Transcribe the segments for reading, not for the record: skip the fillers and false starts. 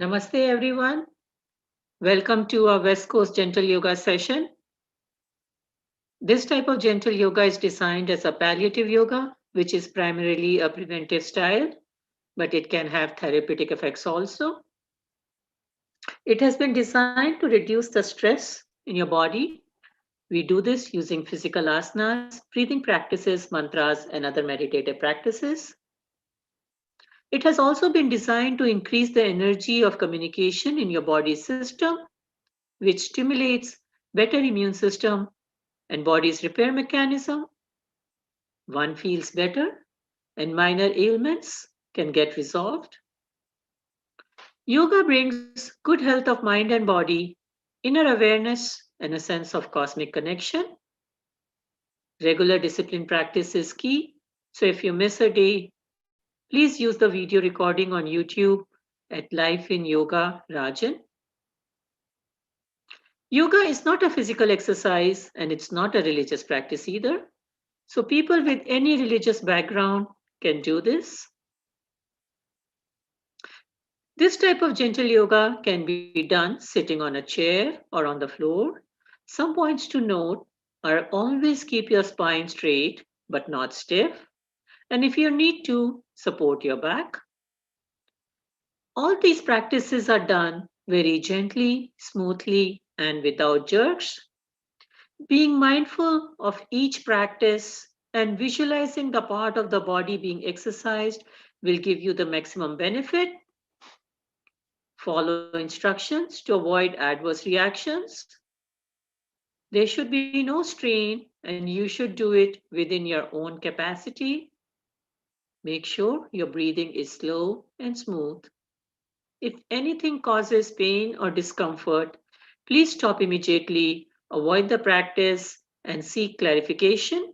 Namaste everyone. Welcome to our West Coast Gentle Yoga session. This type of gentle yoga is designed as a palliative yoga, which is primarily a preventive style, but it can have therapeutic effects also. It has been designed to reduce the stress in your body. We do this using physical asanas, breathing practices, mantras, and other meditative practices. It has also been designed to increase the energy of communication in your body system, which stimulates better immune system and body's repair mechanism. One feels better and minor ailments can get resolved. Yoga brings good health of mind and body, inner awareness, and a sense of cosmic connection. Regular discipline practice is key. So if you miss a day, please use the video recording on YouTube at Life in Yoga Rajan. Yoga is not a physical exercise and it's not a religious practice either. So people with any religious background can do this. This type of gentle yoga can be done sitting on a chair or on the floor. Some points to note are always keep your spine straight but not stiff. And if you need to, support your back. All these practices are done very gently, smoothly, and without jerks. Being mindful of each practice and visualizing the part of the body being exercised will give you the maximum benefit. Follow instructions to avoid adverse reactions. There should be no strain, and you should do it within your own capacity. Make sure your breathing is slow and smooth. If anything causes pain or discomfort, please stop immediately, avoid the practice, and seek clarification.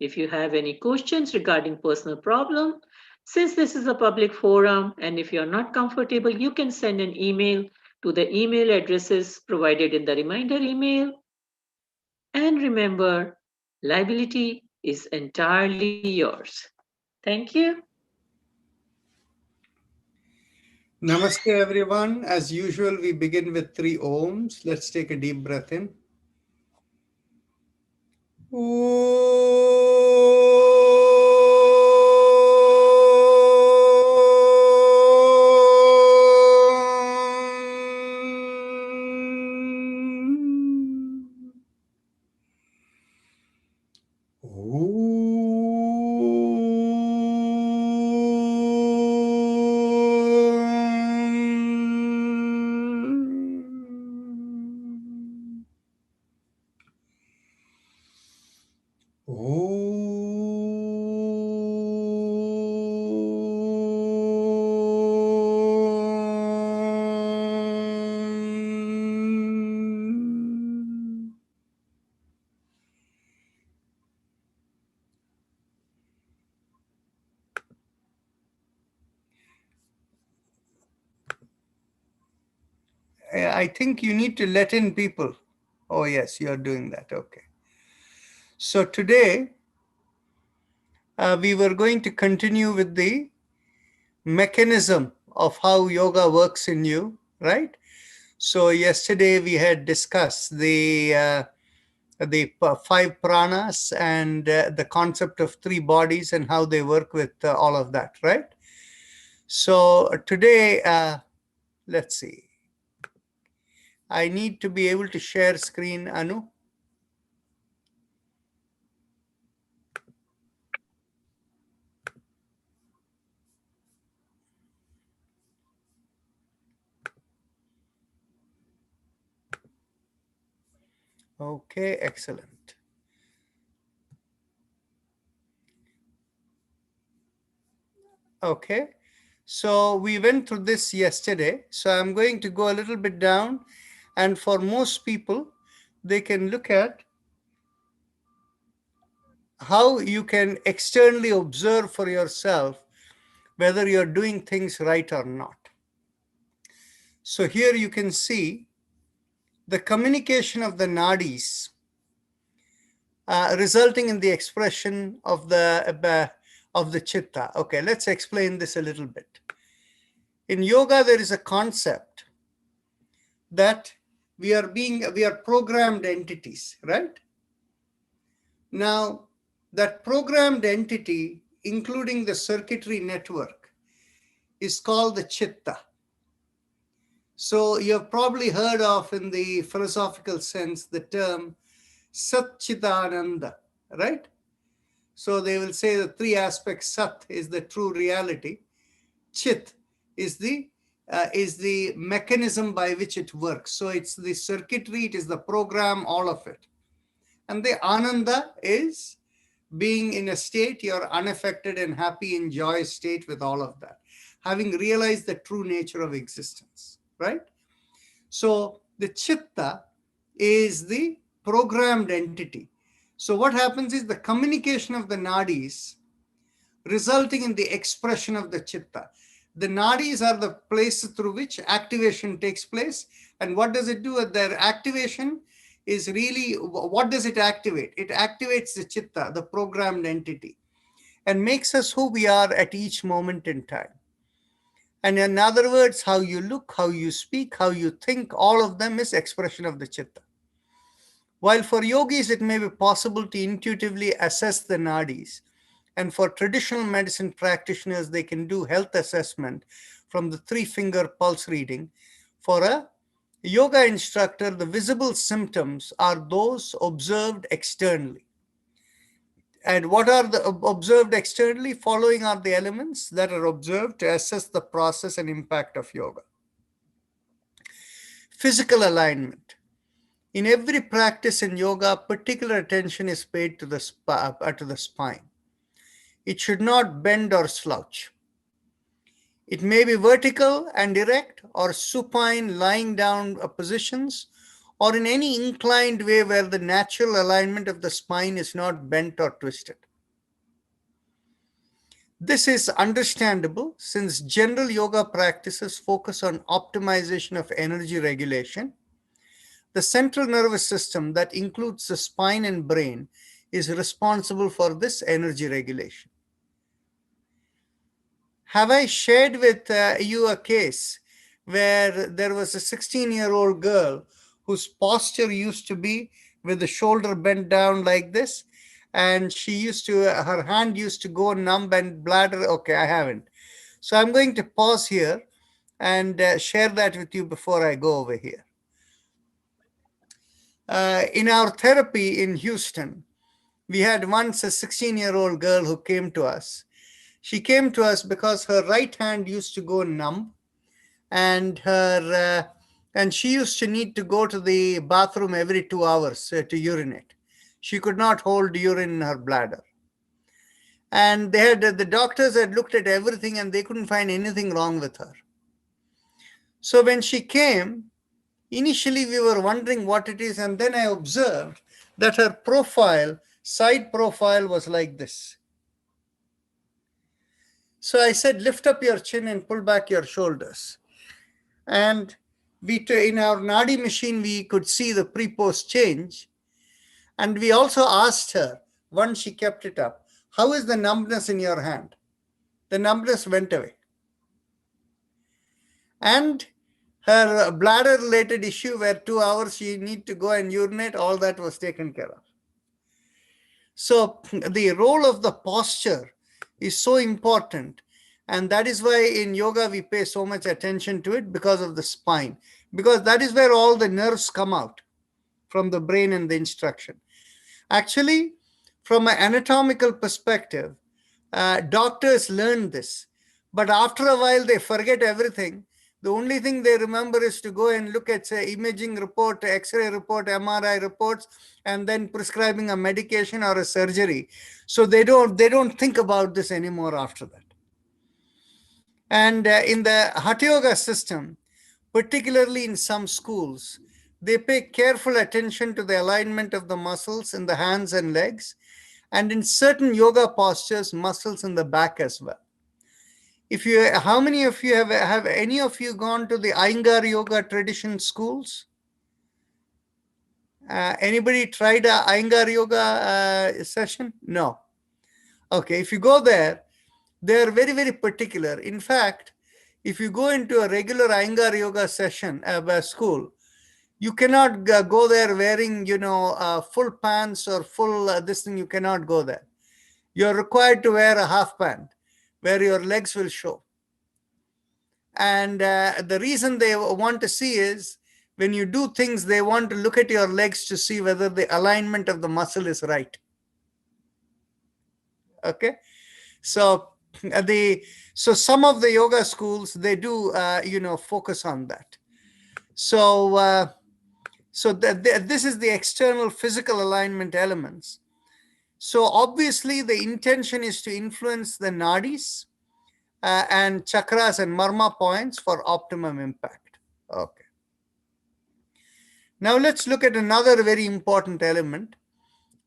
If you have any questions regarding personal problem, since this is a public forum and if you're not comfortable, you can send an email to the email addresses provided in the reminder email. And remember, liability is entirely yours. Thank you. Namaste, everyone. As usual, we begin with 3 Oms. Let's take a deep breath in. I think you need to let in people. Oh, yes, you're doing that. Okay. So today, we were going to continue with the mechanism of how yoga works in you, right? So yesterday we had discussed the 5 pranas and the concept of 3 bodies and how they work with all of that, right? So today, let's see. I need to be able to share screen, Anu. Okay, excellent. Okay, so we went through this yesterday. So I'm going to go a little bit down. And for most people, they can look at how you can externally observe for yourself whether you're doing things right or not. So here you can see the communication of the nadis resulting in the expression of the chitta. Okay, let's explain this a little bit. In yoga, there is a concept that we are programmed entities, right? Now, that programmed entity, including the circuitry network, is called the chitta. So you've probably heard of, in the philosophical sense, the term Satchitananda, right? So they will say the three aspects. Sat is the true reality. Chit is the mechanism by which it works. So it's the circuitry, it is the program, all of it. And the Ananda is being in a state you're unaffected and happy in joy state with all of that, having realized the true nature of existence, right? So the chitta is the programmed entity. So what happens is the communication of the nadis resulting in the expression of the chitta. The nadis are the place through which activation takes place. And what does it do? Their activation is really, what does it activate? It activates the chitta, the programmed entity, and makes us who we are at each moment in time. And in other words, how you look, how you speak, how you think, all of them is expression of the chitta. While for yogis, it may be possible to intuitively assess the nadis, and for traditional medicine practitioners, they can do health assessment from the 3-finger pulse reading. For a yoga instructor, the visible symptoms are those observed externally. And what are the observed externally? Following are the elements that are observed to assess the process and impact of yoga. Physical alignment. In every practice in yoga, particular attention is paid to the spine. It should not bend or slouch. It may be vertical and erect, or supine, lying down positions, or in any inclined way where the natural alignment of the spine is not bent or twisted. This is understandable since general yoga practices focus on optimization of energy regulation. The central nervous system that includes the spine and brain is responsible for this energy regulation. Have I shared with you a case where there was a 16-year-old girl whose posture used to be with the shoulder bent down like this, and her hand used to go numb and bladder? Okay, I haven't. So I'm going to pause here and share that with you before I go over here. In our therapy in Houston, we had once a 16-year-old girl who came to us. She came to us because her right hand used to go numb, and she used to need to go to the bathroom every 2 hours to urinate. She could not hold urine in her bladder. And the doctors had looked at everything and they couldn't find anything wrong with her. So when she came, initially we were wondering what it is, and then I observed that her side profile was like this. So I said, lift up your chin and pull back your shoulders. And in our Nadi machine, we could see the pre-post change. And we also asked her, once she kept it up, how is the numbness in your hand? The numbness went away. And her bladder-related issue where 2 hours she need to go and urinate, all that was taken care of. So the role of the posture is so important. And that is why in yoga we pay so much attention to it, because of the spine. Because that is where all the nerves come out from the brain and the instruction. Actually, from an anatomical perspective, doctors learn this. But after a while, they forget everything. The only thing they remember is to go and look at, say, imaging report, X-ray report, MRI reports, and then prescribing a medication or a surgery. So they don't think about this anymore after that. And in the Hatha Yoga system, particularly in some schools, they pay careful attention to the alignment of the muscles in the hands and legs, and in certain yoga postures, muscles in the back as well. How many of you have any of you gone to the Iyengar yoga tradition schools? Anybody tried a Iyengar yoga session? No. Okay, if you go there, they are very, very particular. In fact, If you go into a regular Iyengar yoga session, school, you cannot go there wearing, full pants or full this thing. You cannot go there. You're required to wear a half pant where your legs will show. And the reason they want to see is when you do things, they want to look at your legs to see whether the alignment of the muscle is right. Okay. So some of the yoga schools, they do, focus on that. So this is the external physical alignment elements. So obviously the intention is to influence the nadis and chakras and marma points for optimum impact. Okay. Now let's look at another very important element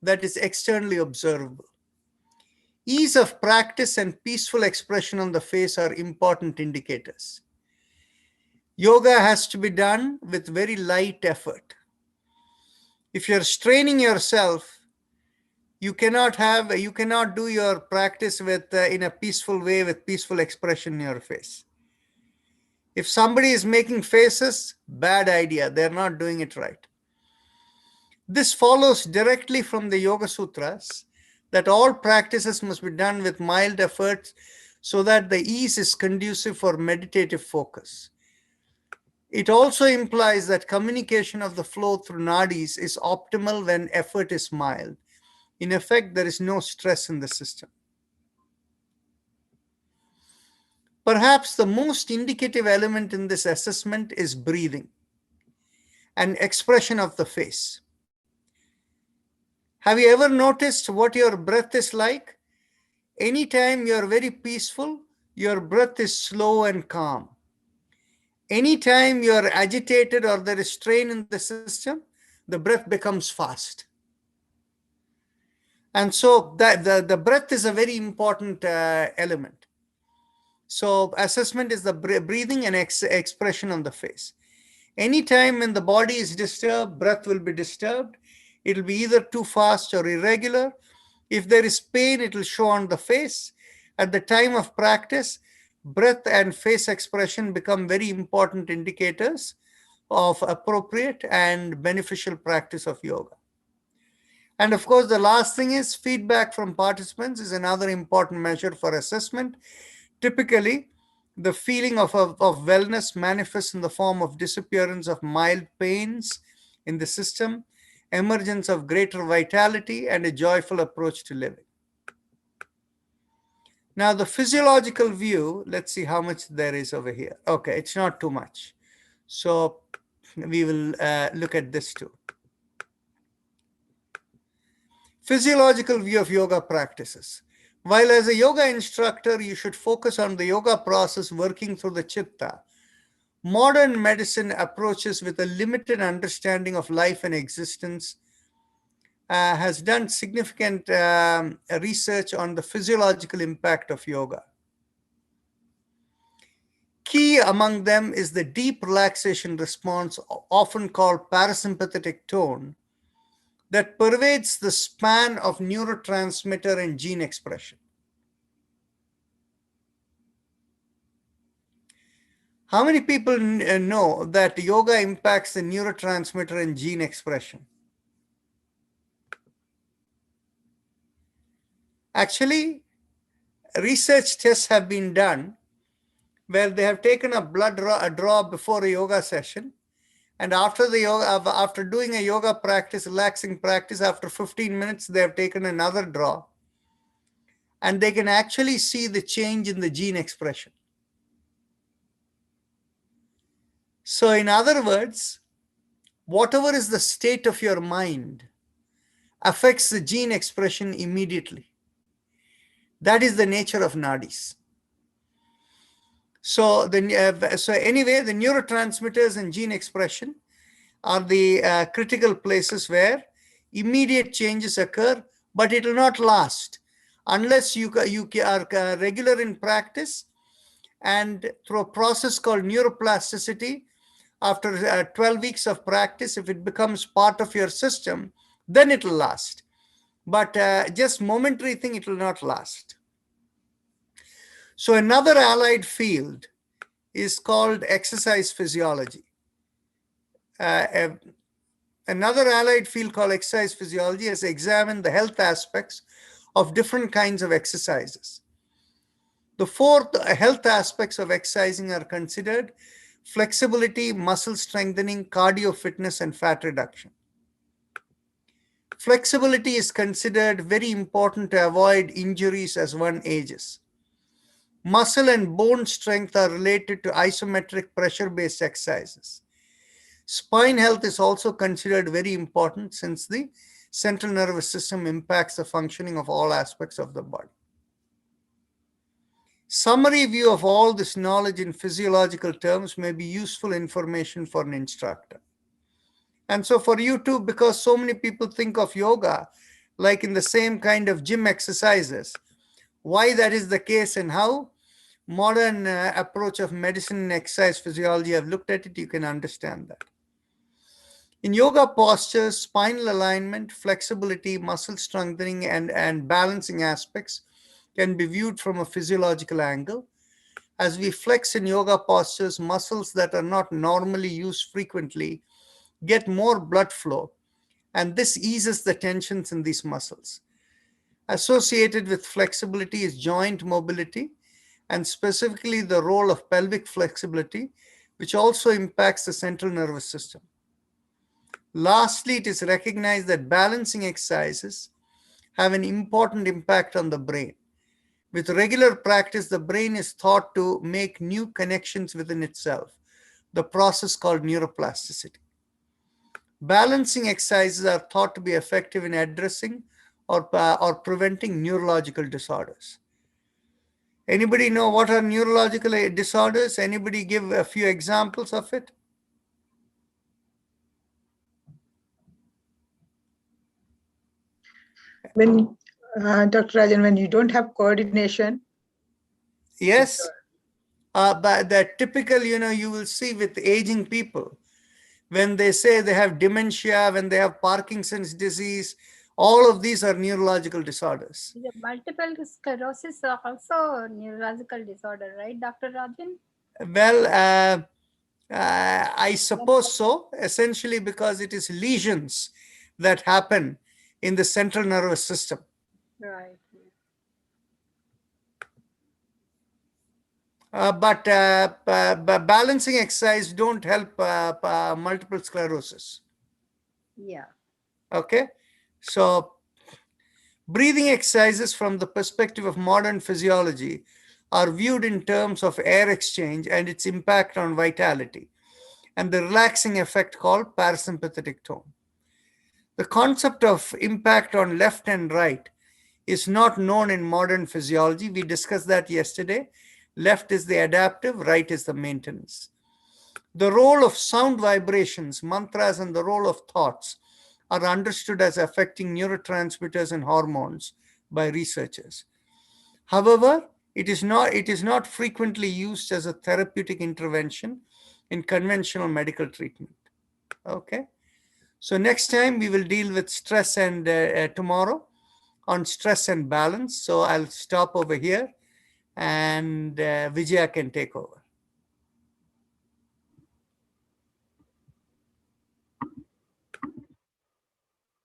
that is externally observable. Ease of practice and peaceful expression on the face are important indicators. Yoga has to be done with very light effort. If you're straining yourself, you cannot do your practice with in a peaceful way with peaceful expression in your face. If somebody is making faces, bad idea. They're not doing it right. This follows directly from the Yoga Sutras that all practices must be done with mild efforts so that the ease is conducive for meditative focus. It also implies that communication of the flow through nadis is optimal when effort is mild. In effect, there is no stress in the system. Perhaps the most indicative element in this assessment is breathing and expression of the face. Have you ever noticed what your breath is like? Anytime you're very peaceful, your breath is slow and calm. Anytime you're agitated or there is strain in the system, the breath becomes fast. And so the breath is a very important element. So assessment is the breathing and expression on the face. Anytime when the body is disturbed, breath will be disturbed. It will be either too fast or irregular. If there is pain, it will show on the face. At the time of practice, breath and face expression become very important indicators of appropriate and beneficial practice of yoga. And of course, the last thing is feedback from participants is another important measure for assessment. Typically, the feeling of wellness manifests in the form of disappearance of mild pains in the system, emergence of greater vitality, and a joyful approach to living. Now, the physiological view, let's see how much there is over here. Okay, it's not too much. So we will look at this too. Physiological view of yoga practices. While as a yoga instructor, you should focus on the yoga process working through the chitta, modern medicine approaches with a limited understanding of life and existence has done significant research on the physiological impact of yoga. Key among them is the deep relaxation response, often called parasympathetic tone, that pervades the span of neurotransmitter and gene expression. How many people know that yoga impacts the neurotransmitter and gene expression? Actually, research tests have been done where they have taken a blood draw before a yoga session, and after doing a yoga practice, relaxing practice, after 15 minutes, they have taken another draw, and they can actually see the change in the gene expression. So in other words, whatever is the state of your mind affects the gene expression immediately. That is the nature of nadis. So anyway, the neurotransmitters and gene expression are the critical places where immediate changes occur, but it will not last unless you are regular in practice, and through a process called neuroplasticity, after 12 weeks of practice, if it becomes part of your system, then it will last. But just momentary thing, it will not last. So another allied field is called exercise physiology. Another allied field called exercise physiology has examined the health aspects of different kinds of exercises. The fourth health aspects of exercising are considered flexibility, muscle strengthening, cardio fitness, and fat reduction. Flexibility is considered very important to avoid injuries as one ages. Muscle and bone strength are related to isometric pressure-based exercises. Spine health is also considered very important since the central nervous system impacts the functioning of all aspects of the body. Summary view of all this knowledge in physiological terms may be useful information for an instructor. And so for you too, because so many people think of yoga like in the same kind of gym exercises, why that is the case and how modern approach of medicine and exercise physiology have looked at it, you can understand that. In yoga postures, spinal alignment, flexibility, muscle strengthening, and balancing aspects can be viewed from a physiological angle. As we flex in yoga postures, muscles that are not normally used frequently get more blood flow, and this eases the tensions in these muscles. Associated with flexibility is joint mobility, and specifically the role of pelvic flexibility, which also impacts the central nervous system. Lastly, it is recognized that balancing exercises have an important impact on the brain. With regular practice, the brain is thought to make new connections within itself, the process called neuroplasticity. Balancing exercises are thought to be effective in addressing or preventing neurological disorders. Anybody know what are neurological disorders? Anybody give a few examples of it? When, Dr. Rajan, when you don't have coordination. Yes. But that typical, you will see with aging people, when they say they have dementia, when they have Parkinson's disease, all of these are neurological disorders. The multiple sclerosis are also neurological disorder, right, Dr. Rajan? Well, I suppose so, essentially because it is lesions that happen in the central nervous system. Right. But balancing exercise don't help multiple sclerosis. Yeah. Okay, so breathing exercises from the perspective of modern physiology are viewed in terms of air exchange and its impact on vitality, and the relaxing effect called parasympathetic tone. The concept of impact on left and right is not known in modern physiology. We discussed that yesterday. Left is the adaptive, right is the maintenance. The role of sound vibrations, mantras, and the role of thoughts are understood as affecting neurotransmitters and hormones by researchers. However, it is not frequently used as a therapeutic intervention in conventional medical treatment. Okay. So next time we will deal with stress and tomorrow on stress and balance. So I'll stop over here and Vijaya can take over.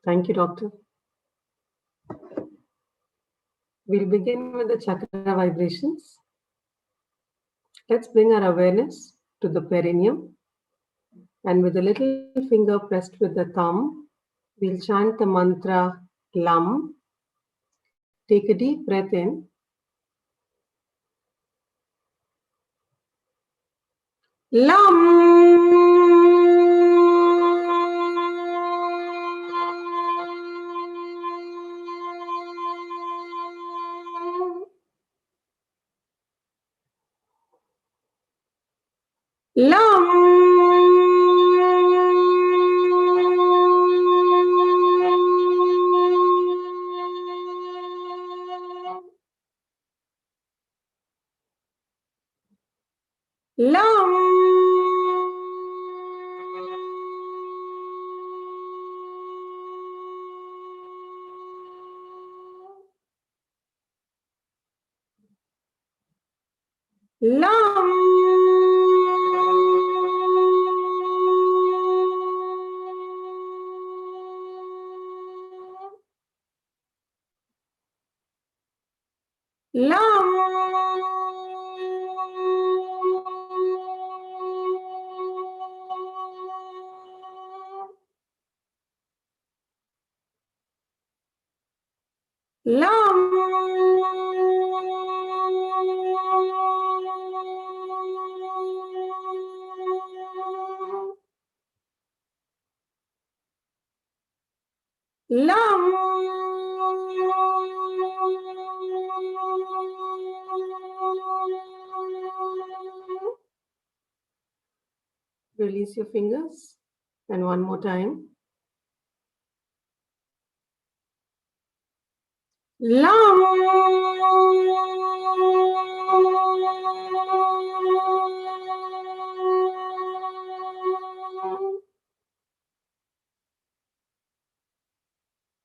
Thank you, Doctor. We'll begin with the chakra vibrations. Let's bring our awareness to the perineum. And with the little finger pressed with the thumb, we'll chant the mantra LAM. Take a deep breath in. Lam. Lam. Release your fingers. And one more time. Lam.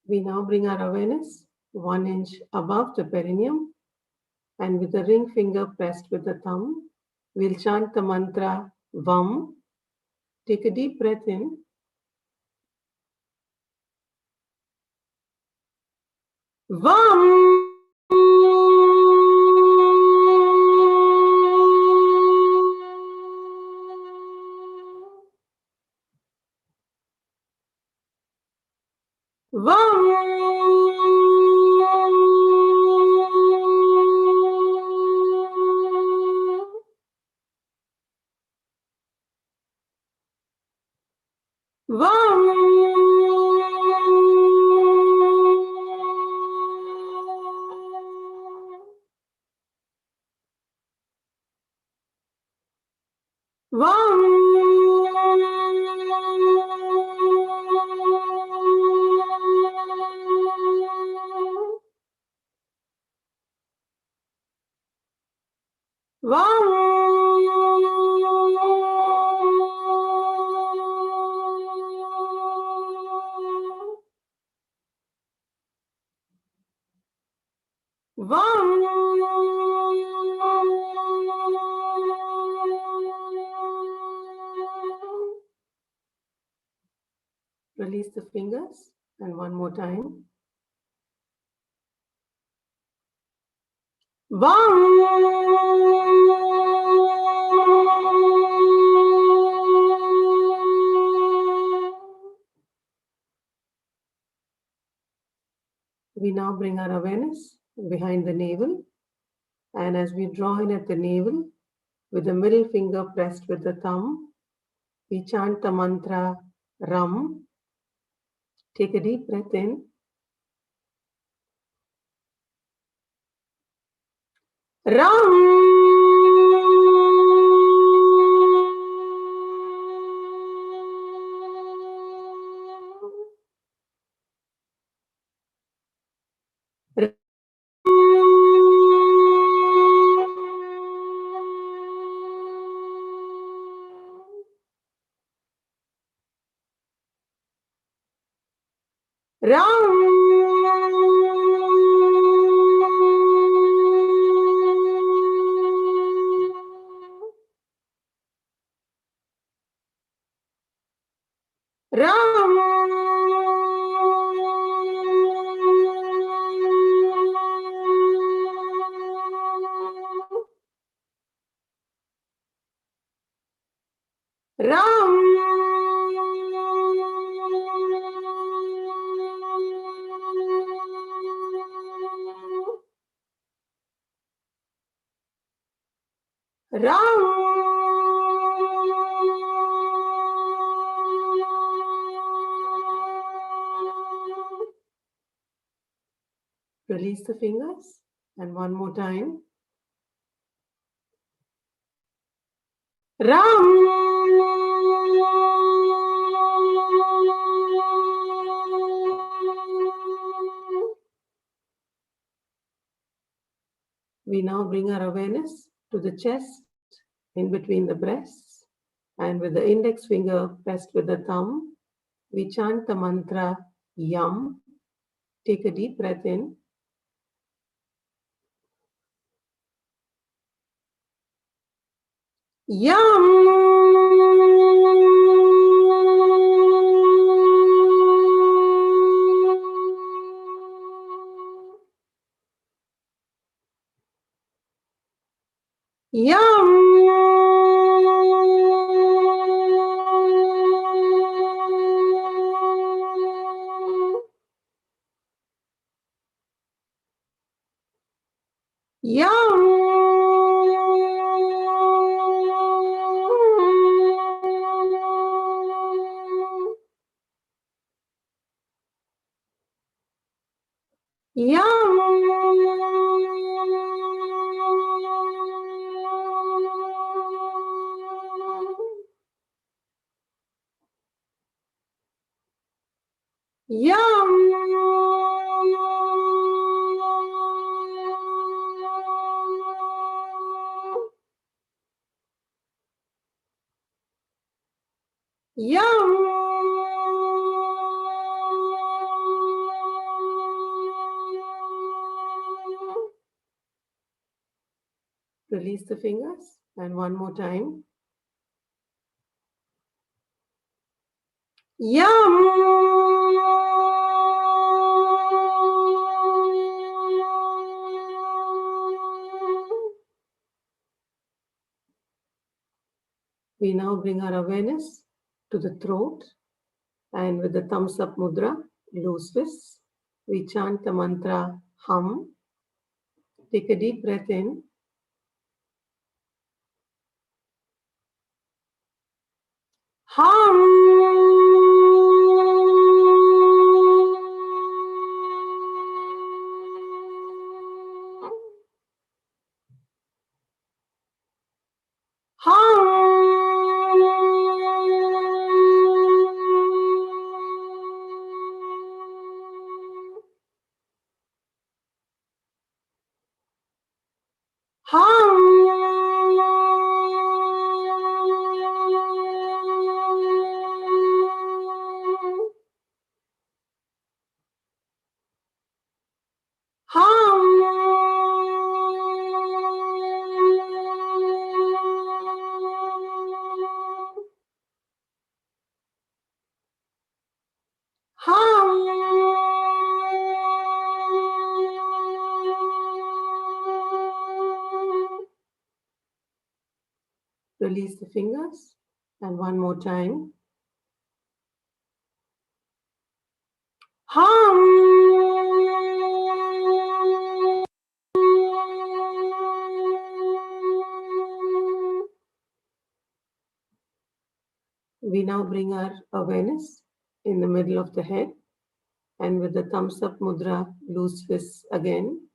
We now bring our awareness 1 inch above the perineum, and with the ring finger pressed with the thumb, we'll chant the mantra VAM. Take a deep breath in. VAM. Release the fingers, and one more time. We now bring our awareness behind the navel, and as we draw in at the navel, with the middle finger pressed with the thumb, we chant the mantra Ram. Take a deep breath in. Ram. Release the fingers, and one more time. We now bring our awareness to the chest, in between the breasts, and with the index finger pressed with the thumb, we chant the mantra Yam. Take a deep breath in. Yam. Yum. Yum. Yum. Release the fingers and one more time. Yum. We now bring our awareness to the throat, and with the thumbs up mudra, loose fists, we chant the mantra hum. Take a deep breath in. Hum. Release the fingers and one more time. We now bring our awareness in the middle of the head, and with the thumbs up mudra, loose fists again,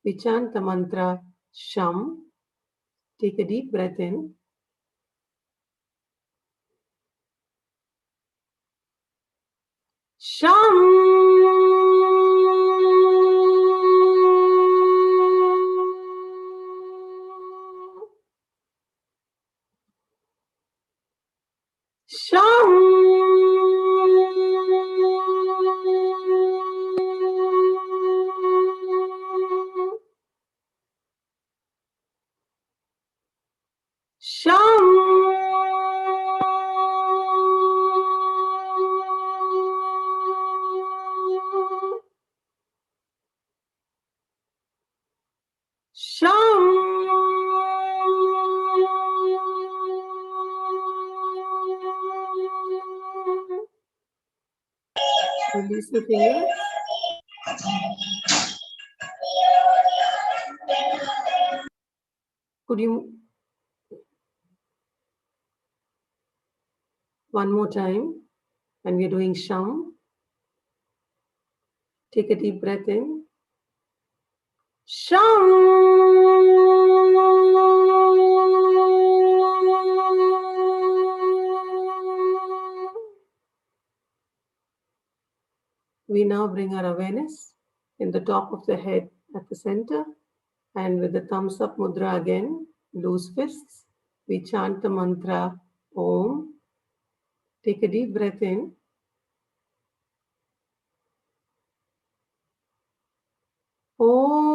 we chant the mantra Sham. Take a deep breath in. Sham. Sham. Release the fingers. Could you one more time? And we're doing Sham. Take a deep breath in. We now bring our awareness in the top of the head at the center, and with the thumbs up mudra again, loose fists, we chant the mantra Om. Take a deep breath in. Om.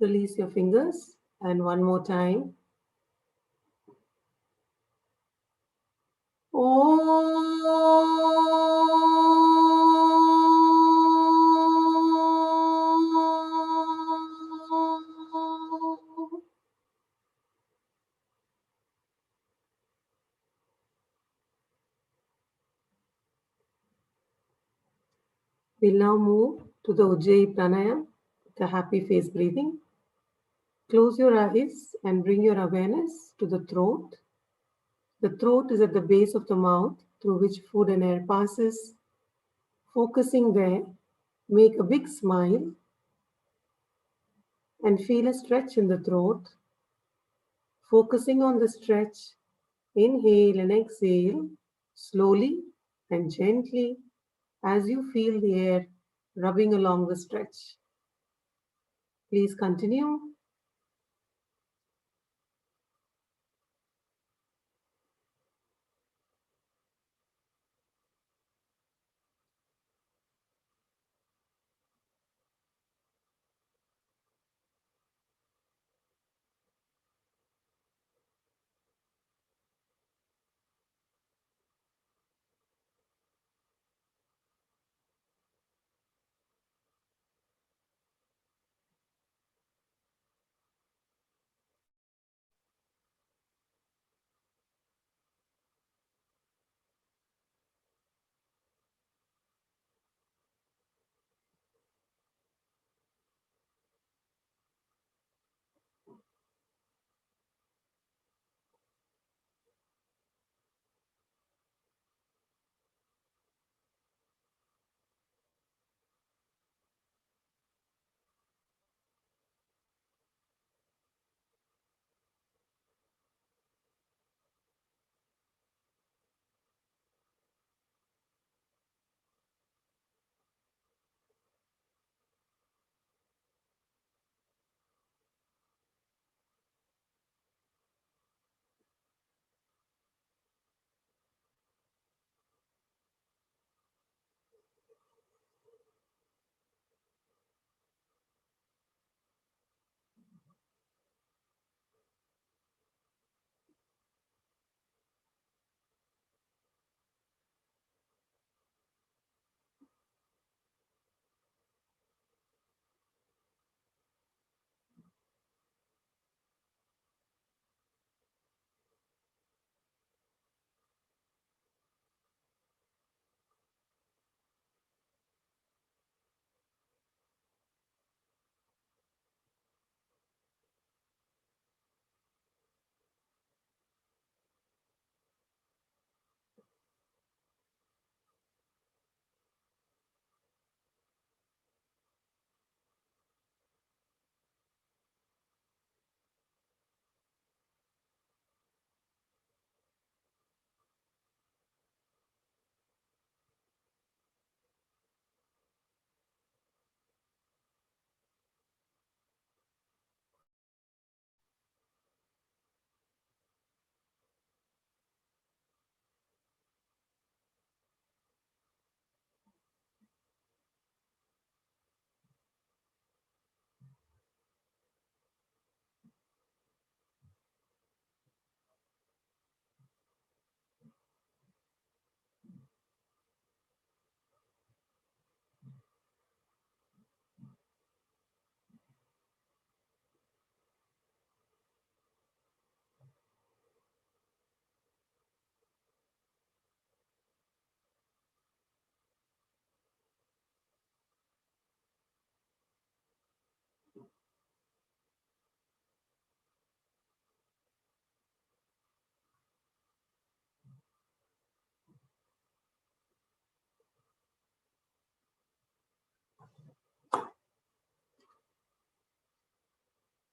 Release your fingers, and one more time. We'll now move to the Ojai Pranayama, the happy face breathing. Close your eyes and bring your awareness to the throat. The throat is at the base of the mouth through which food and air passes. Focusing there, make a big smile and feel a stretch in the throat. Focusing on the stretch, inhale and exhale slowly and gently as you feel the air rubbing along the stretch. Please continue.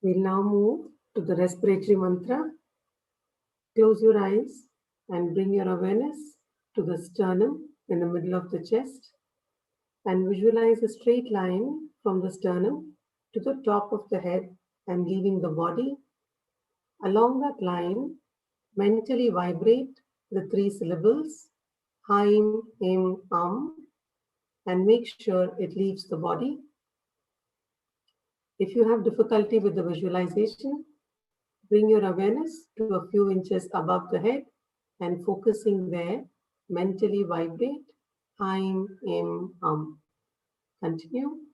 We'll now move to the respiratory mantra. Close your eyes and bring your awareness to the sternum in the middle of the chest and visualize a straight line from the sternum to the top of the head and leaving the body. Along that line, mentally vibrate the 3 syllables, Haim, Him, and make sure it leaves the body. If you have difficulty with the visualization, bring your awareness to a few inches above the head and focusing there, mentally vibrate Aim, Im, Continue.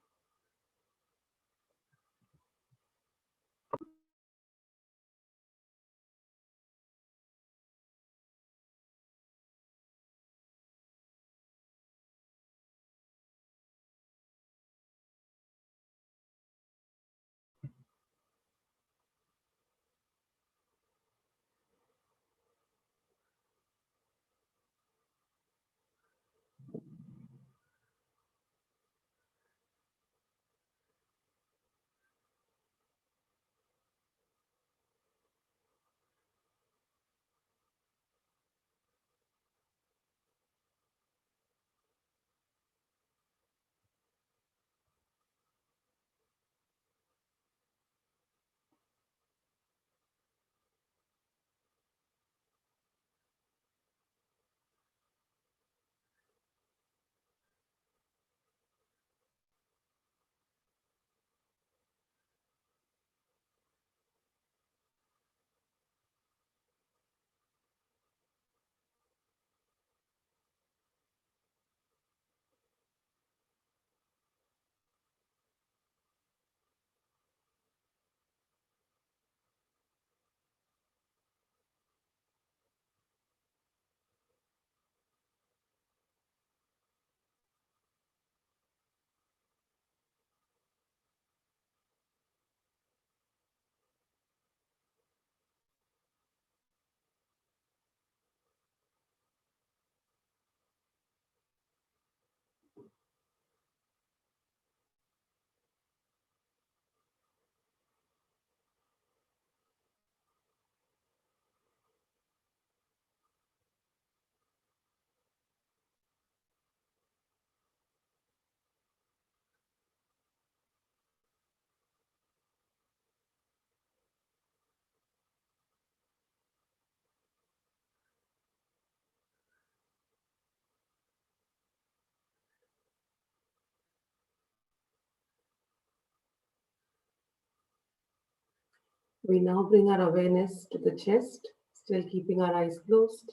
We now bring our awareness to the chest, still keeping our eyes closed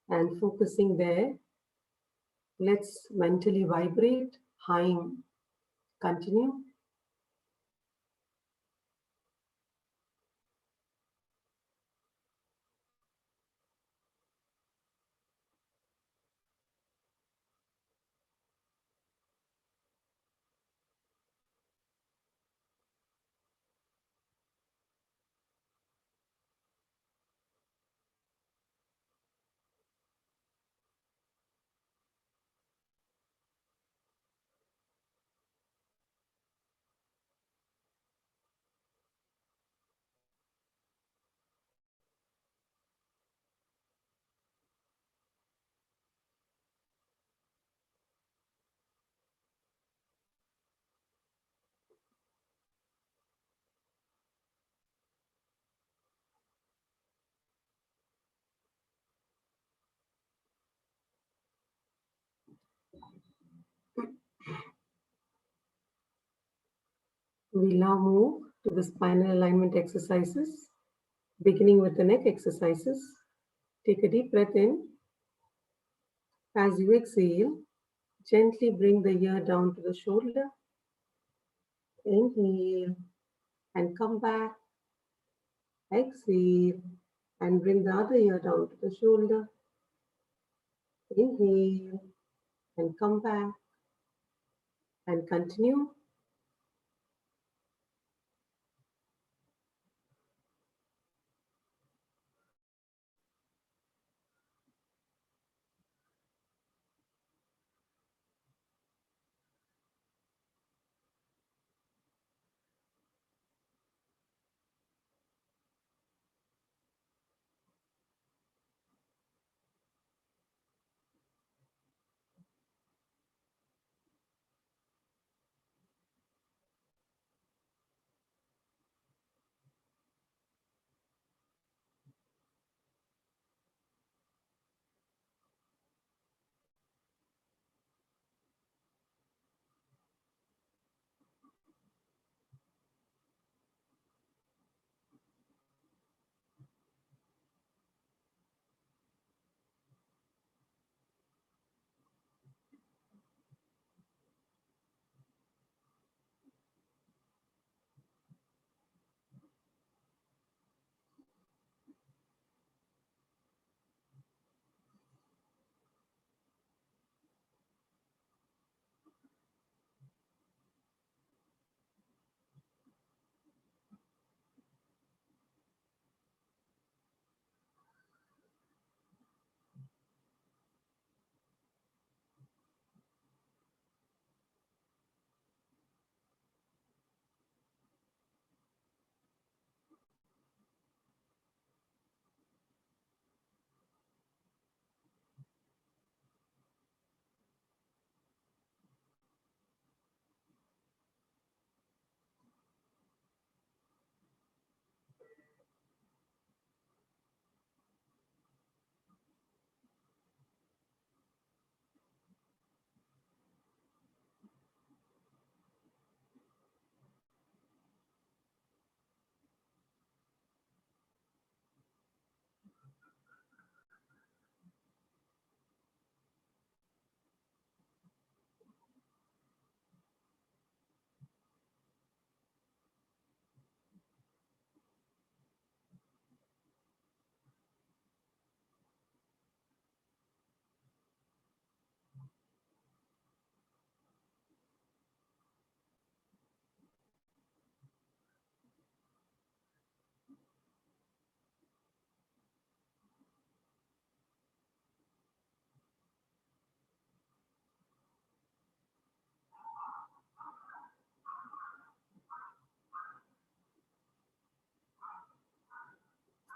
and focusing there. Let's mentally vibrate Haim. Continue. We now move to the spinal alignment exercises, beginning with the neck exercises. Take a deep breath in. As you exhale, gently bring the ear down to the shoulder. Inhale and come back. Exhale and bring the other ear down to the shoulder. Inhale and come back and continue.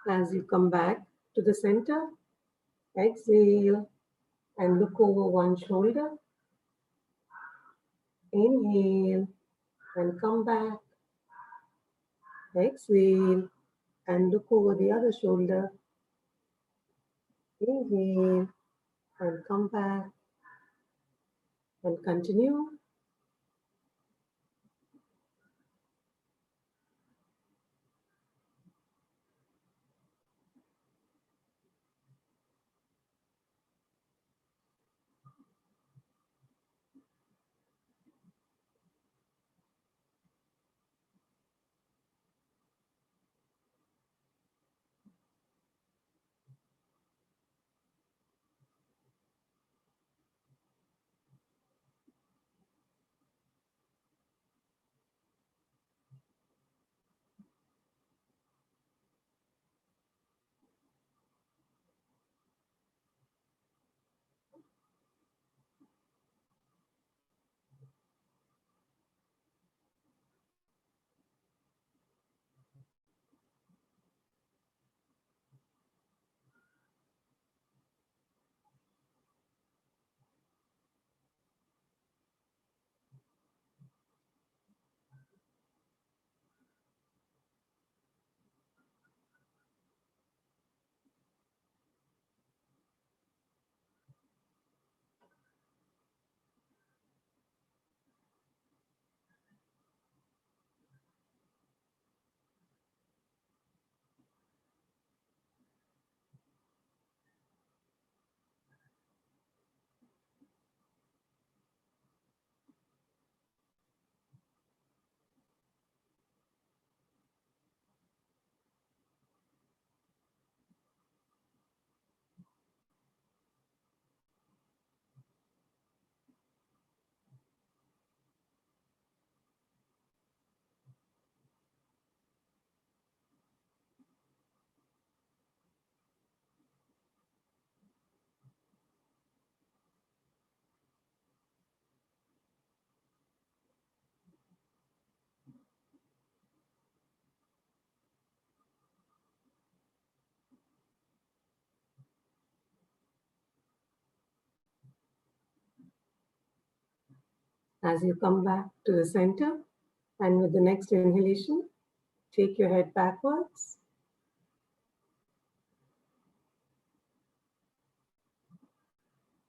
As you come back to the center, exhale and look over one shoulder. Inhale and come back. Exhale and look over the other shoulder. Inhale and come back and continue. As you come back to the center, and with the next inhalation, take your head backwards.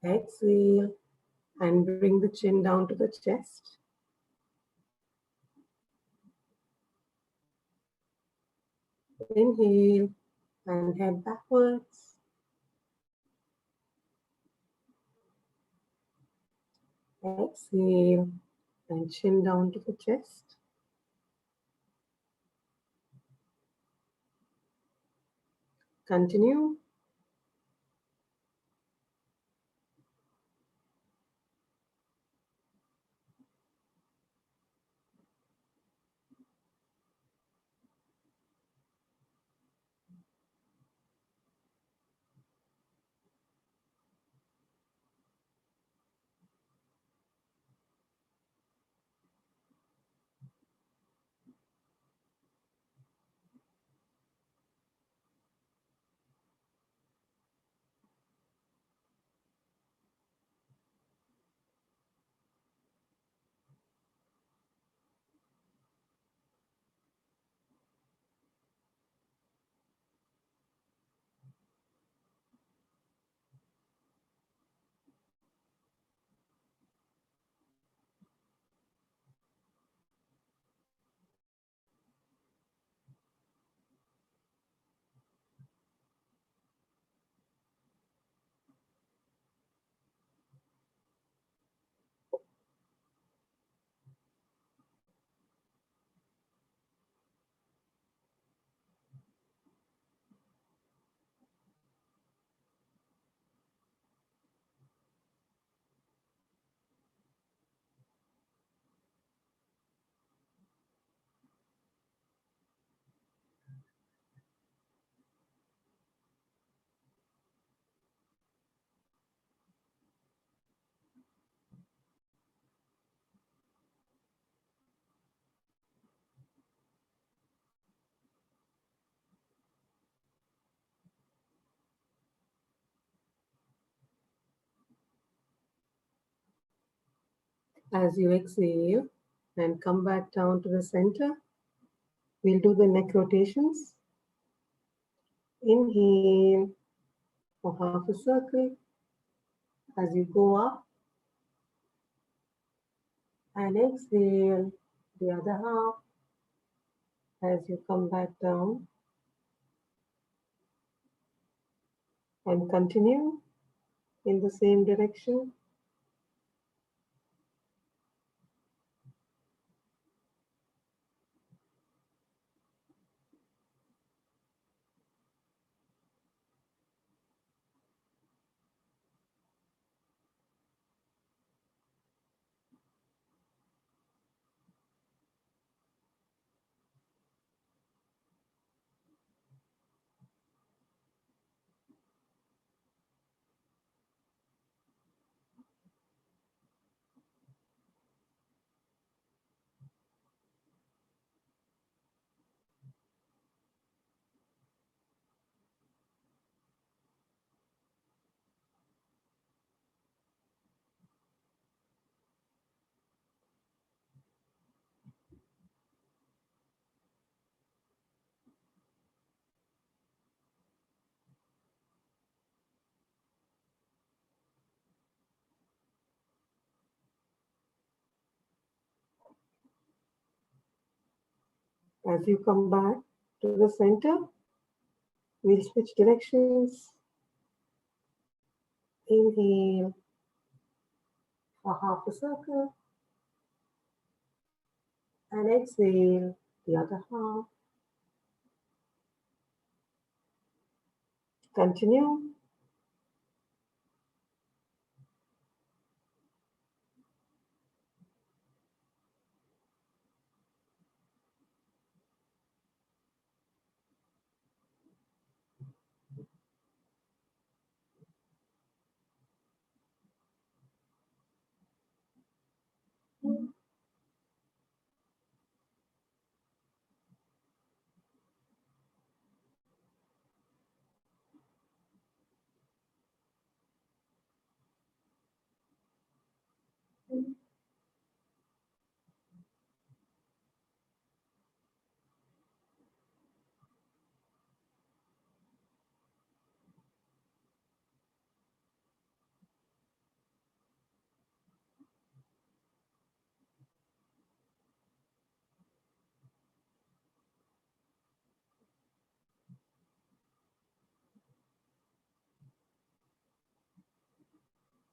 Exhale and bring the chin down to the chest. Inhale and head backwards. Exhale and chin down to the chest. Continue. As you exhale and come back down to the center, we'll do the neck rotations. Inhale for half a circle as you go up, and exhale the other half as you come back down, and continue in the same direction. As you come back to the center, we'll switch directions. Inhale for half a circle, and exhale the other half. Continue.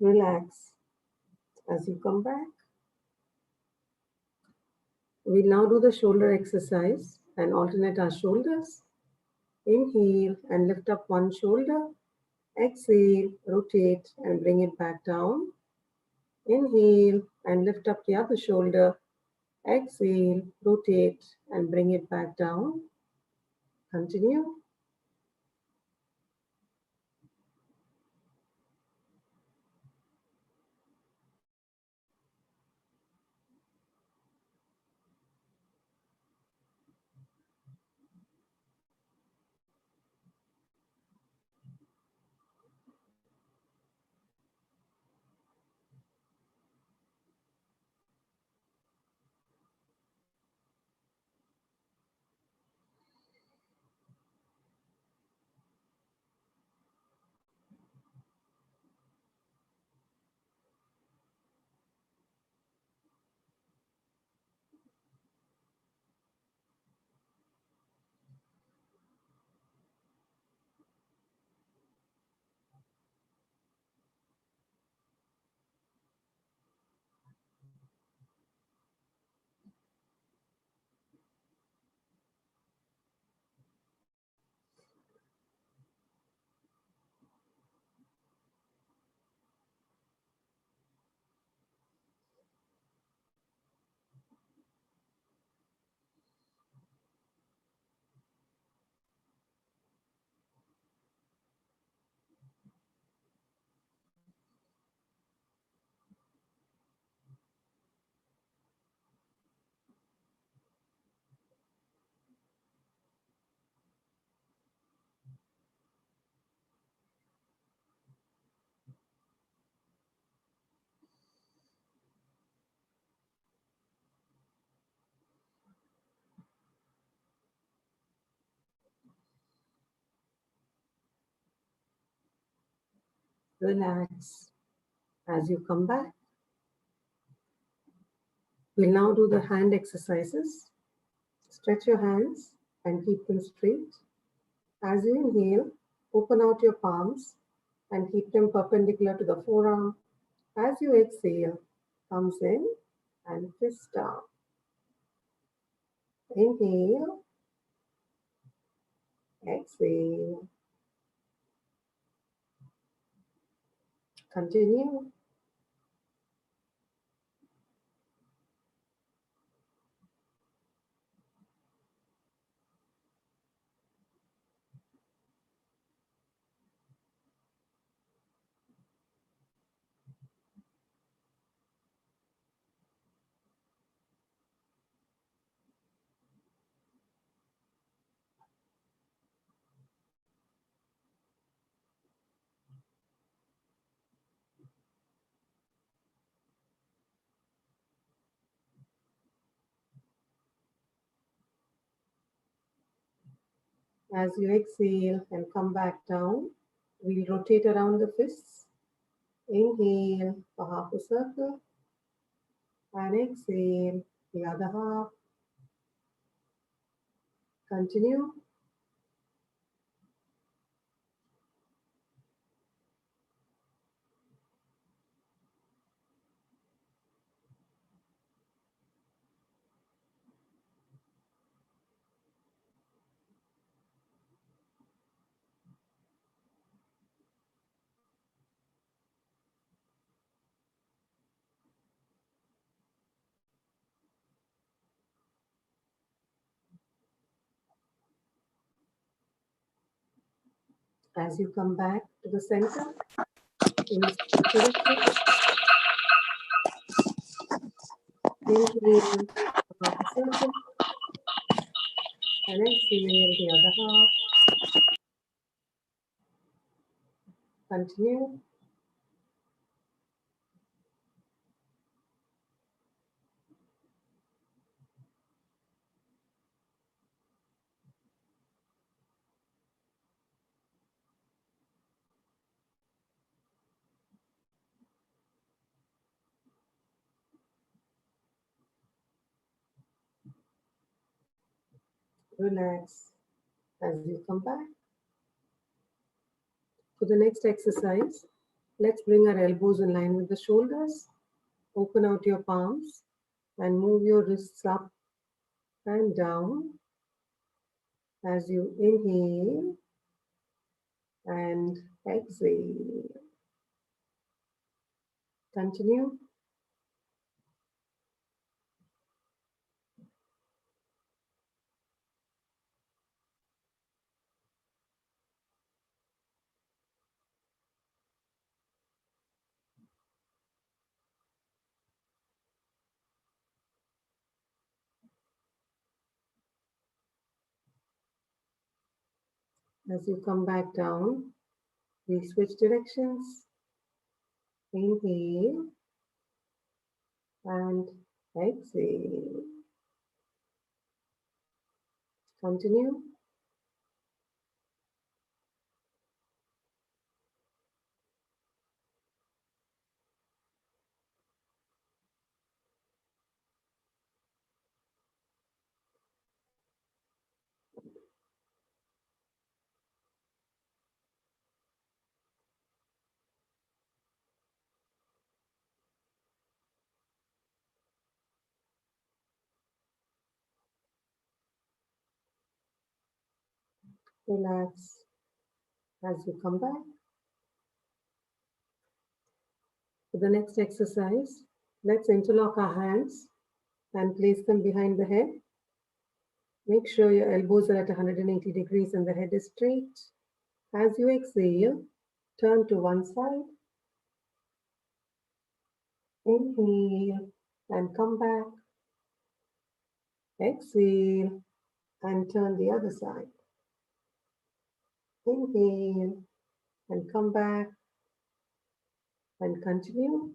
Relax. As you come back, we'll now do the shoulder exercise and alternate our shoulders. Inhale and lift up one shoulder. Exhale, rotate and bring it back down. Inhale and lift up the other shoulder. Exhale, rotate and bring it back down. Continue. Relax. As you come back, we'll now do the hand exercises. Stretch your hands and keep them straight. As you inhale, open out your palms and keep them perpendicular to the forearm. As you exhale, thumbs in and fist down. Inhale, exhale. Continue. As you exhale and come back down, we'll rotate around the fists. Inhale for half a circle and exhale the other half. Continue. As you come back to the center, we'll switch directions. Inhale for half a circle and exhale the other half. Continue. Relax as you come back. For the next exercise, let's bring our elbows in line with the shoulders. Open out your palms and move your wrists up and down as you inhale and exhale. Continue. As you come back down, we switch directions. Inhale and exhale. Continue. Relax as you come back. For the next exercise, let's interlock our hands and place them behind the head. Make sure your elbows are at 180 degrees and the head is straight. As you exhale, turn to one side. Inhale and come back. Exhale and turn the other side. Inhale and come back and continue.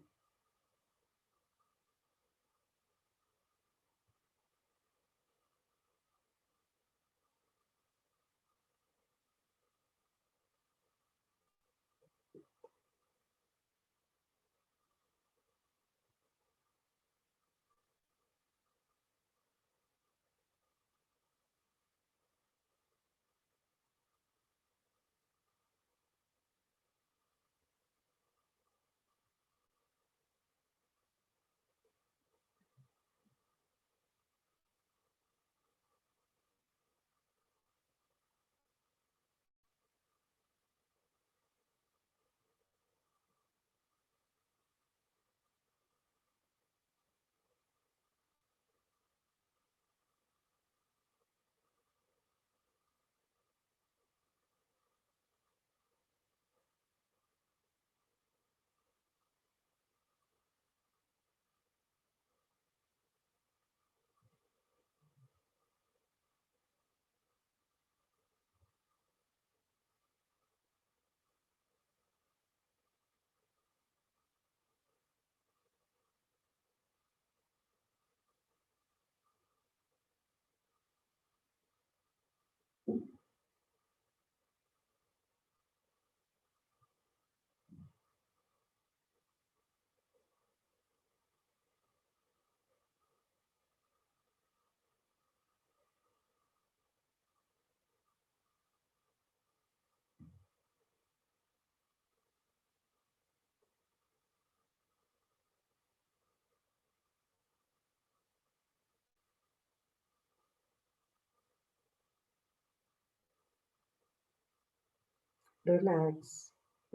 Relax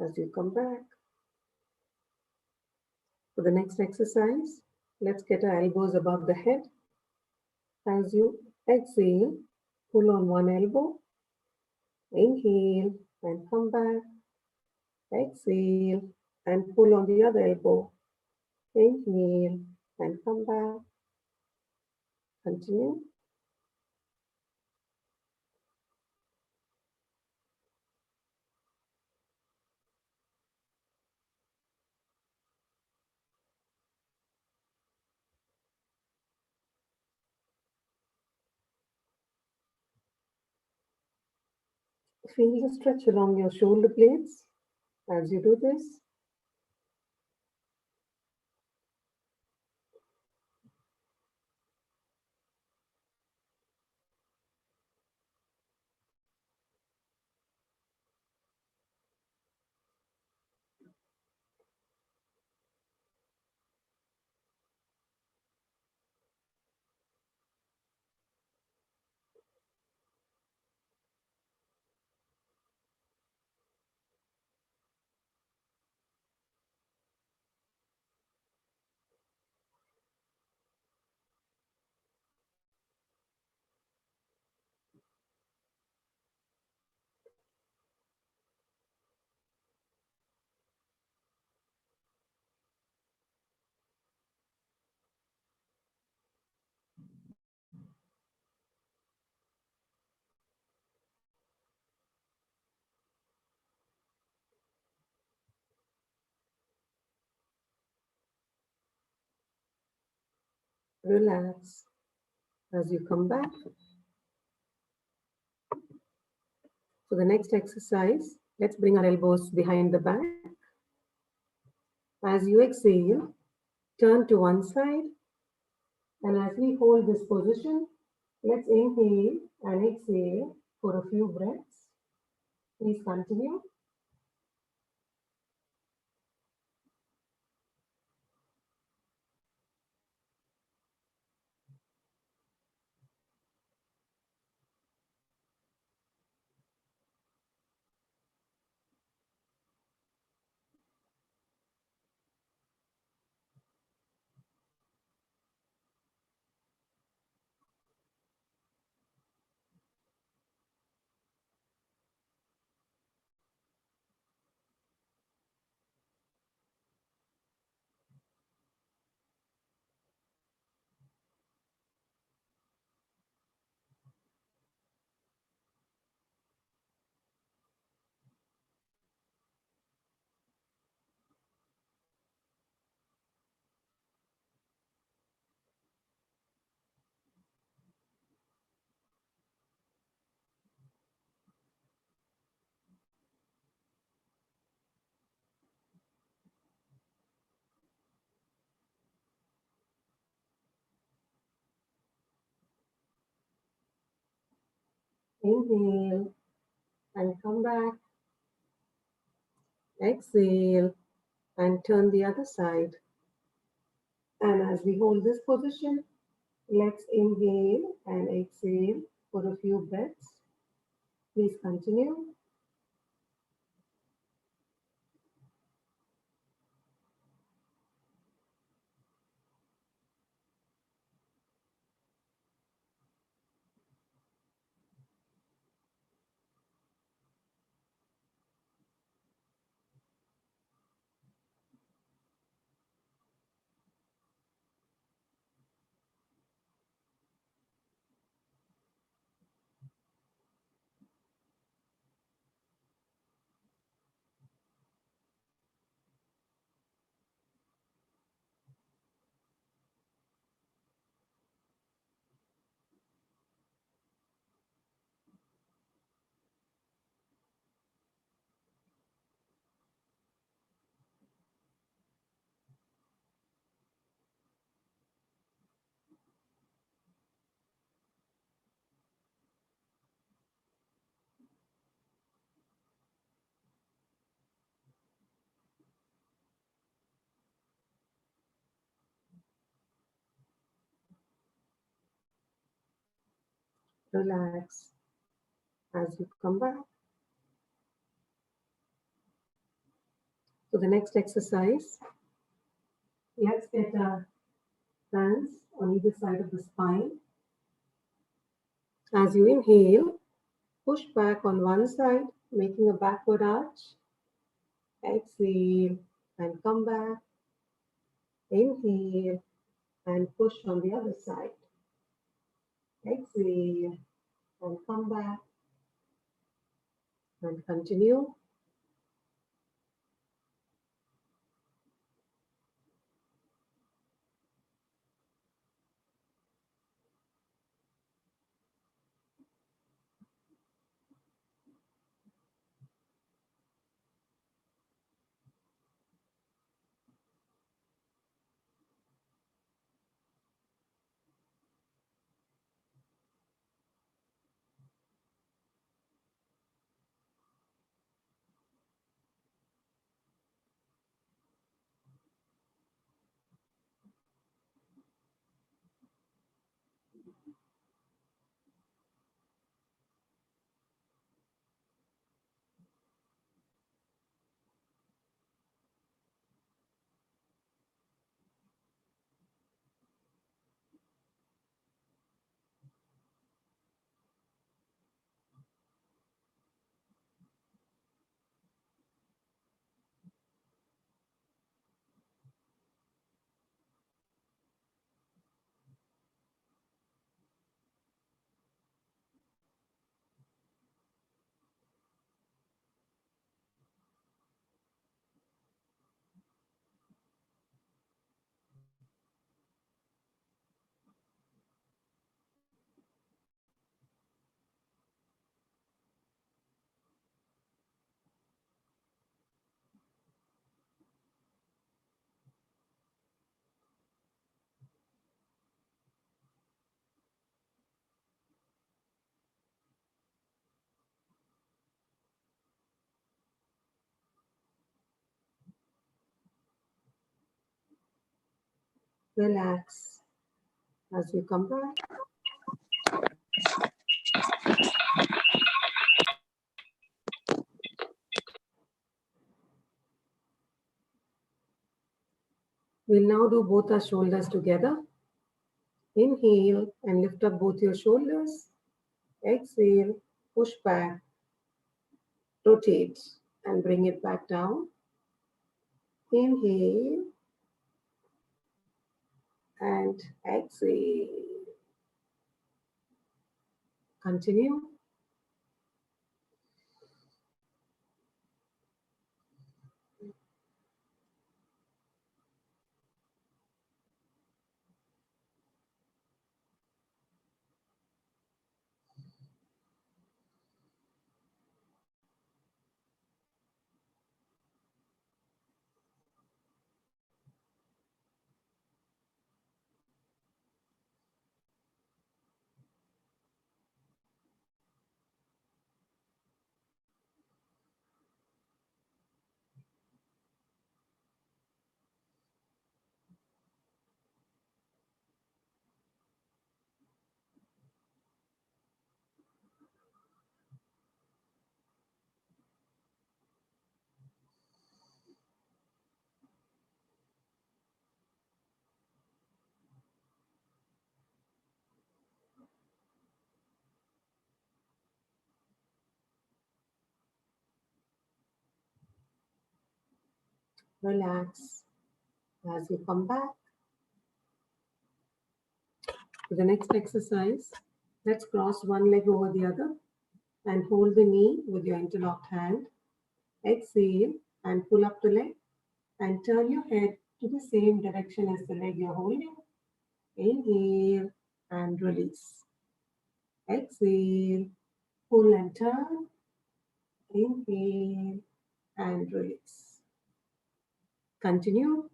as you come back. For the next exercise, let's get our elbows above the head. As you exhale, pull on one elbow, inhale and come back. Exhale and pull on the other elbow. Inhale and come back. Continue. Feel the stretch along your shoulder blades as you do this. Relax as you come back. For the next exercise, let's bring our elbows behind the back. As you exhale, turn to one side. And as we hold this position, let's inhale and exhale for a few breaths. Please continue. Inhale and come back. Exhale and turn the other side. And as we hold this position, let's inhale and exhale for a few breaths. Please continue. Relax as you come back. For the next exercise, let's get our hands on either side of the spine. As you inhale, push back on one side, making a backward arch. Exhale and come back. Inhale and push on the other side. Exhale and come back. And continue. Relax as you come back. We'll now do both our shoulders together. Inhale and lift up both your shoulders. Exhale, push back, rotate and bring it back down. Inhale and exhale. Continue. Relax as you come back. For the next exercise, let's cross one leg over the other and hold the knee with your interlocked hand. Exhale and pull up the leg and turn your head to the same direction as the leg you're holding. Inhale and release. Exhale, pull and turn. Inhale and release. Continue.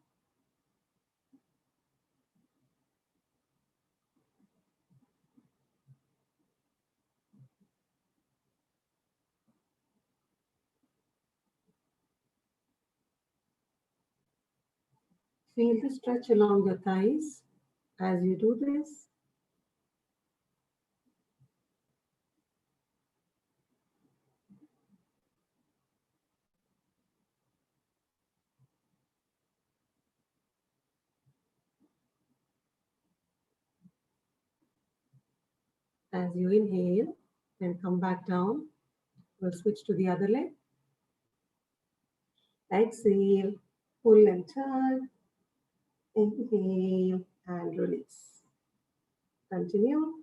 Feel the stretch along your thighs as you do this. As you inhale and come back down, we'll switch to the other leg. Exhale, pull and turn. Inhale and release. Continue.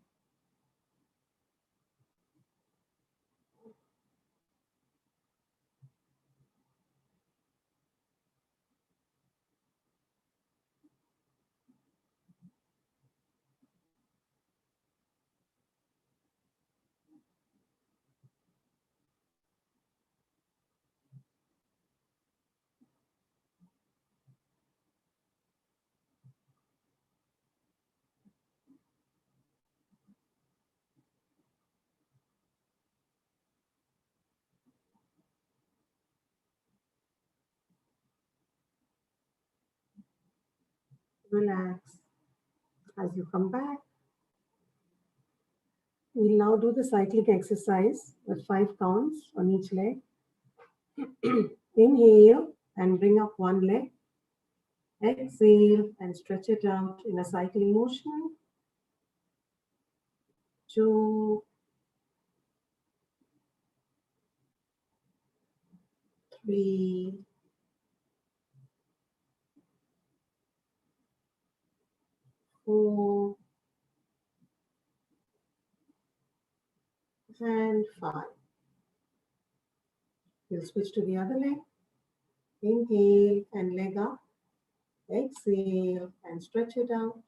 Relax. As you come back, we'll now do the cyclic exercise with 5 counts on each leg. Inhale and bring up one leg. Exhale and stretch it out in a cycling motion. 2, 3, 4, and 5. We'll switch to the other leg. Inhale and leg up. Exhale and stretch it out.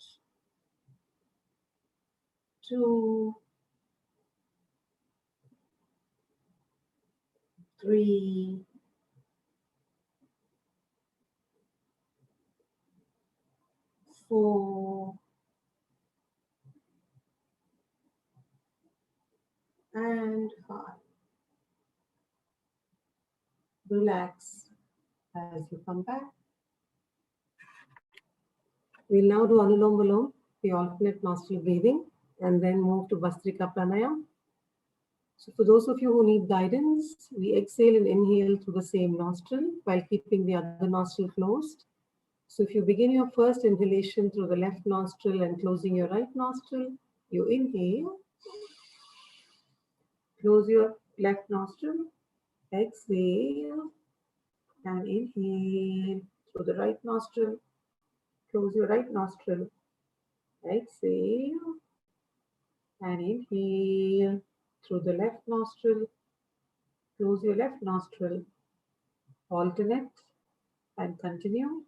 2, 3, 4, and 5. Relax as you come back. We'll now do Anulom Vilom, the alternate nostril breathing, and then move to Bastrika Pranayama. So for those of you who need guidance, we exhale and inhale through the same nostril while keeping the other nostril closed. So if you begin your first inhalation through the left nostril and closing your right nostril, you inhale, close your left nostril, exhale, and inhale through the right nostril, close your right nostril, exhale, and inhale through the left nostril, close your left nostril, alternate, and continue.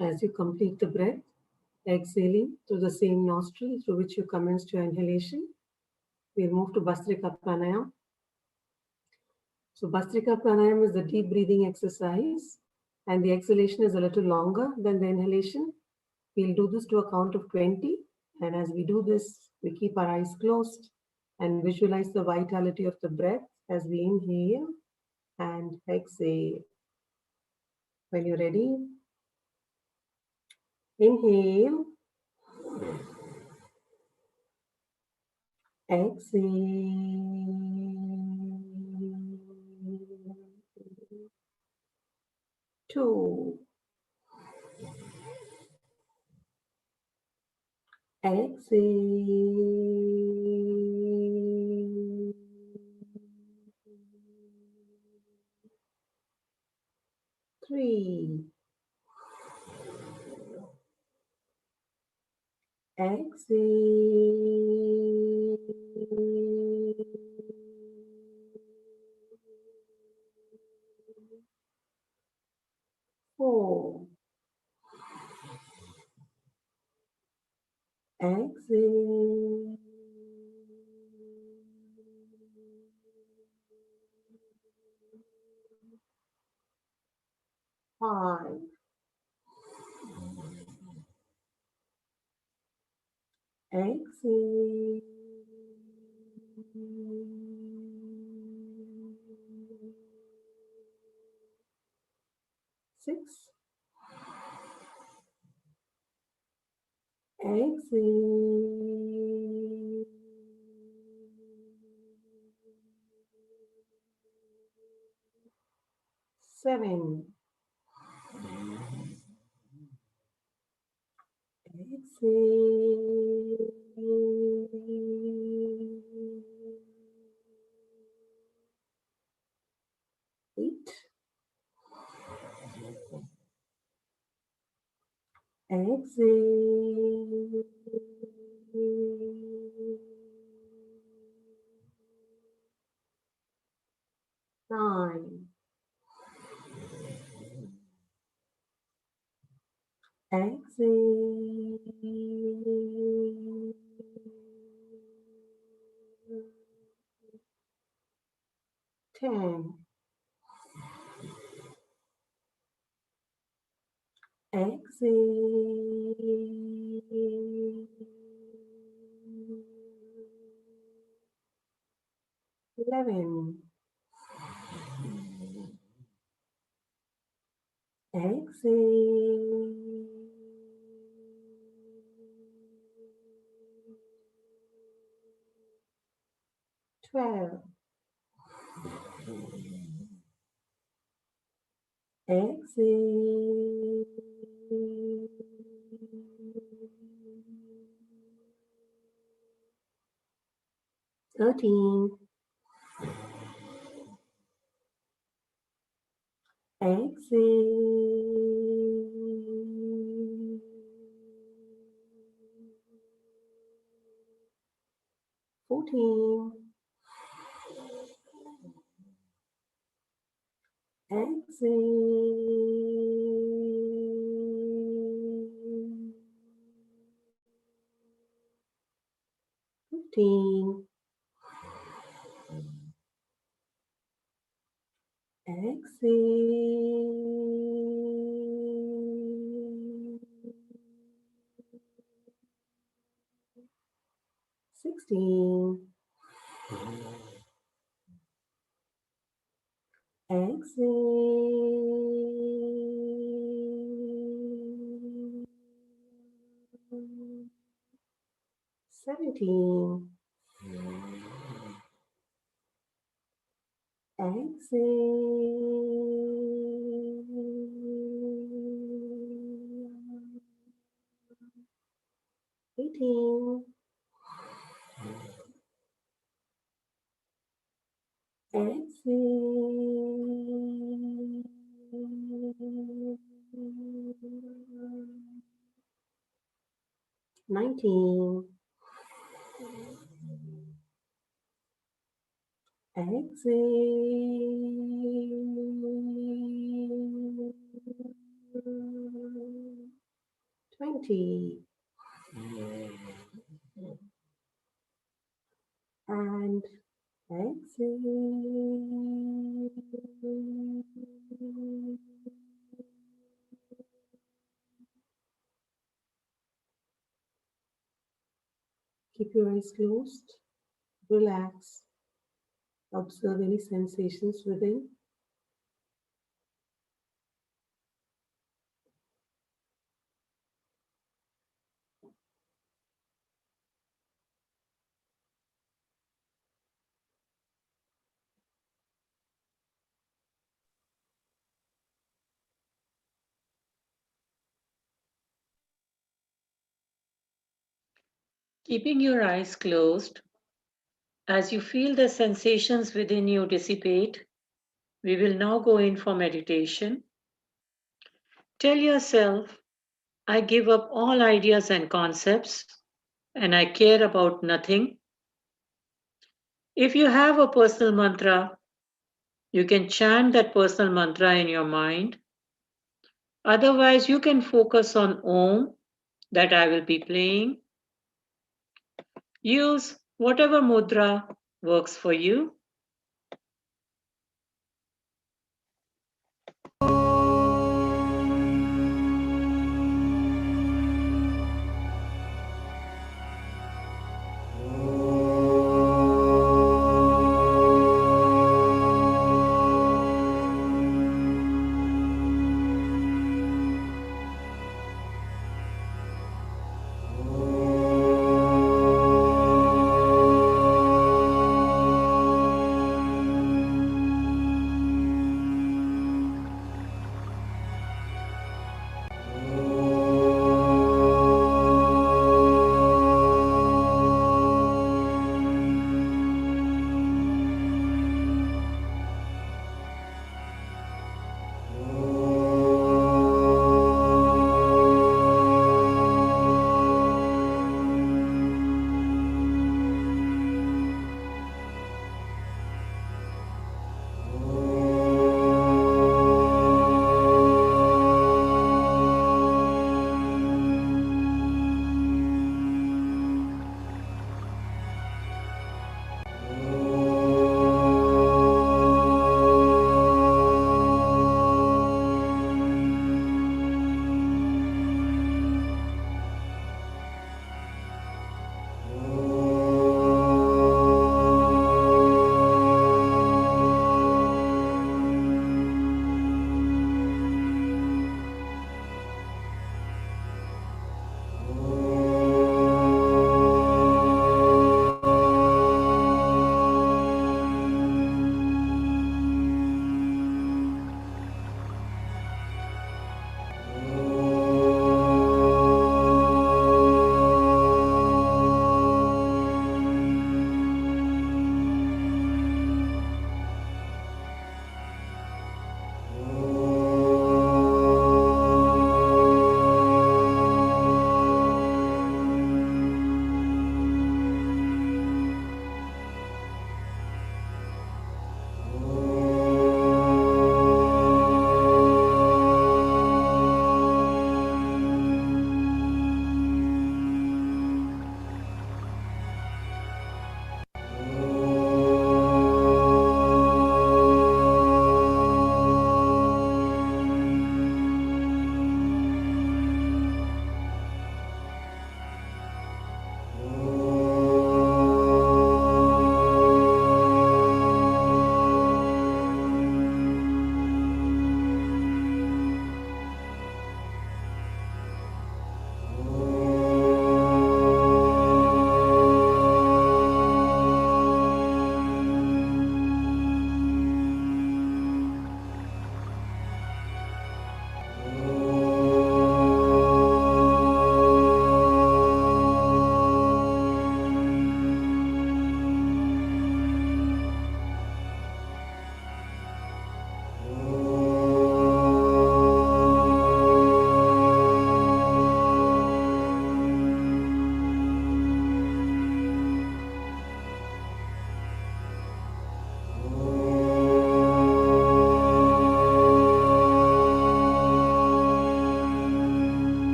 As you complete the breath, exhaling through the same nostril through which you commenced your inhalation, we'll move to Bastrika Pranayama. So Bastrika Pranayama is the deep breathing exercise, and the exhalation is a little longer than the inhalation. We'll do this to a count of 20, and as we do this, we keep our eyes closed and visualize the vitality of the breath as we inhale and exhale. When you're ready, inhale, exhale. 2, exhale. 3, exhale. 4, exhale. 5, exhale. 6, exhale. 7, exhale. 8, exhale. 9, exhale. 10, exhale. 11, exhale. 12, exhale. 13, exhale. 14, exhale. 15, exhale. 16, exhale. 17, exhale. 18, exhale. 19, exhale. 20, Keep your eyes closed. Relax. Observe any sensations within. Keeping your eyes closed, as you feel the sensations within you dissipate, we will now go in for meditation. Tell yourself, I give up all ideas and concepts, and I care about nothing. If you have a personal mantra, you can chant that personal mantra in your mind. Otherwise, you can focus on Om that I will be playing. Use whatever mudra works for you.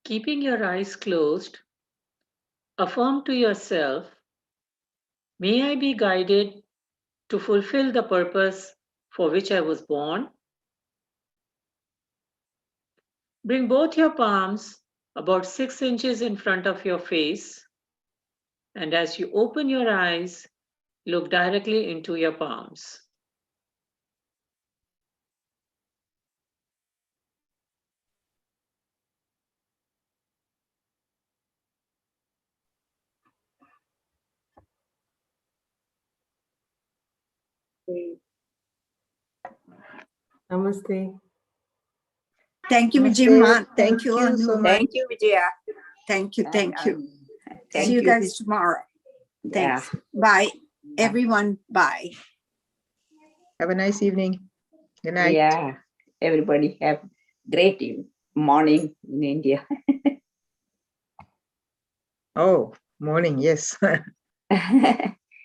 Keeping your eyes closed, affirm to yourself, may I be guided to fulfill the purpose for which I was born. Bring both your palms about 6 inches in front of your face, and as you open your eyes, look directly into your palms. Namaste. Thank you, Namaste. Vijayma. Thank Thank you, you Anu. so much. Thank you, Vijaya. Thank you. Thank you. Thank See you you. guys tomorrow. Thanks. Bye. Everyone, bye. Have a nice evening. Good night. Yeah. Everybody have great morning in India. Oh, morning. Yes.